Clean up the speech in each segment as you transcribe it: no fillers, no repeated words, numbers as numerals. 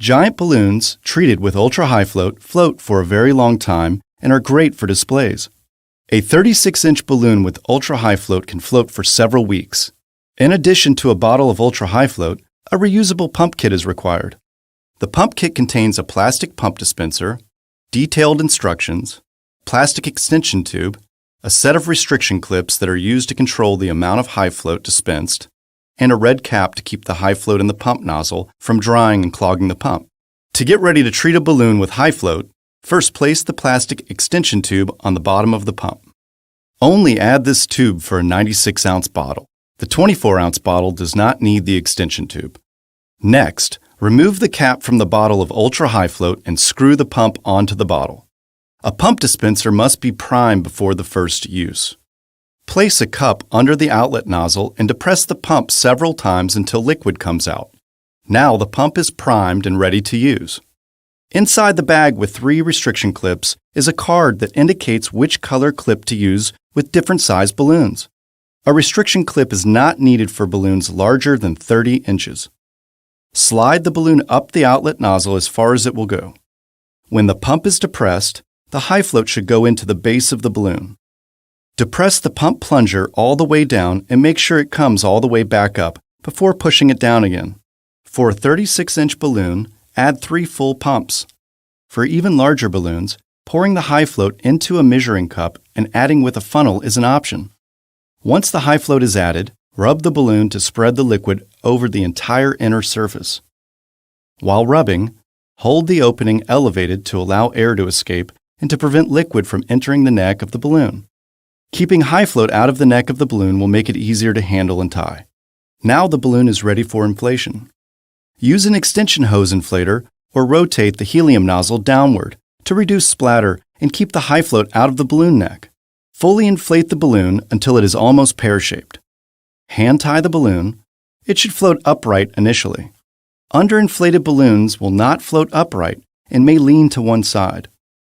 Giant balloons treated with ultra-high float for a very long time and are great for displays. A 36-inch balloon with ultra-high float can float for several weeks. In addition to a bottle of ultra-high float, a reusable pump kit is required. The pump kit contains a plastic pump dispenser, detailed instructions, plastic extension tube, a set of restriction clips that are used to control the amount of high float dispensed, and a red cap to keep the high float in the pump nozzle from drying and clogging the pump. To get ready to treat a balloon with high float, first place the plastic extension tube on the bottom of the pump. Only add this tube for a 96-ounce bottle. The 24-ounce bottle does not need the extension tube. Next, remove the cap from the bottle of ultra-high float and screw the pump onto the bottle. A pump dispenser must be primed before the first use. Place a cup under the outlet nozzle and depress the pump several times until liquid comes out. Now the pump is primed and ready to use. Inside the bag with 3 restriction clips is a card that indicates which color clip to use with different size balloons. A restriction clip is not needed for balloons larger than 30 inches. Slide the balloon up the outlet nozzle as far as it will go. When the pump is depressed, the high float should go into the base of the balloon. Depress the pump plunger all the way down and make sure it comes all the way back up before pushing it down again. For a 36-inch balloon, add 3 full pumps. For even larger balloons, pouring the high float into a measuring cup and adding with a funnel is an option. Once the high float is added, rub the balloon to spread the liquid over the entire inner surface. While rubbing, hold the opening elevated to allow air to escape and to prevent liquid from entering the neck of the balloon. Keeping high float out of the neck of the balloon will make it easier to handle and tie. Now the balloon is ready for inflation. Use an extension hose inflator or rotate the helium nozzle downward to reduce splatter and keep the high float out of the balloon neck. Fully inflate the balloon until it is almost pear-shaped. Hand tie the balloon. It should float upright initially. Underinflated balloons will not float upright and may lean to one side.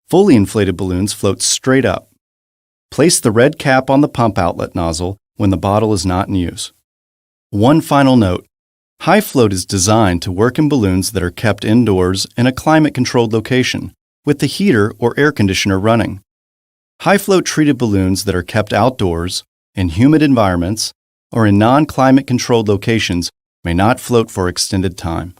Fully inflated balloons float straight up. Place the red cap on the pump outlet nozzle when the bottle is not in use. One final note. High float is designed to work in balloons that are kept indoors in a climate-controlled location, with the heater or air conditioner running. High float treated balloons that are kept outdoors, in humid environments, or in non-climate controlled locations may not float for extended time.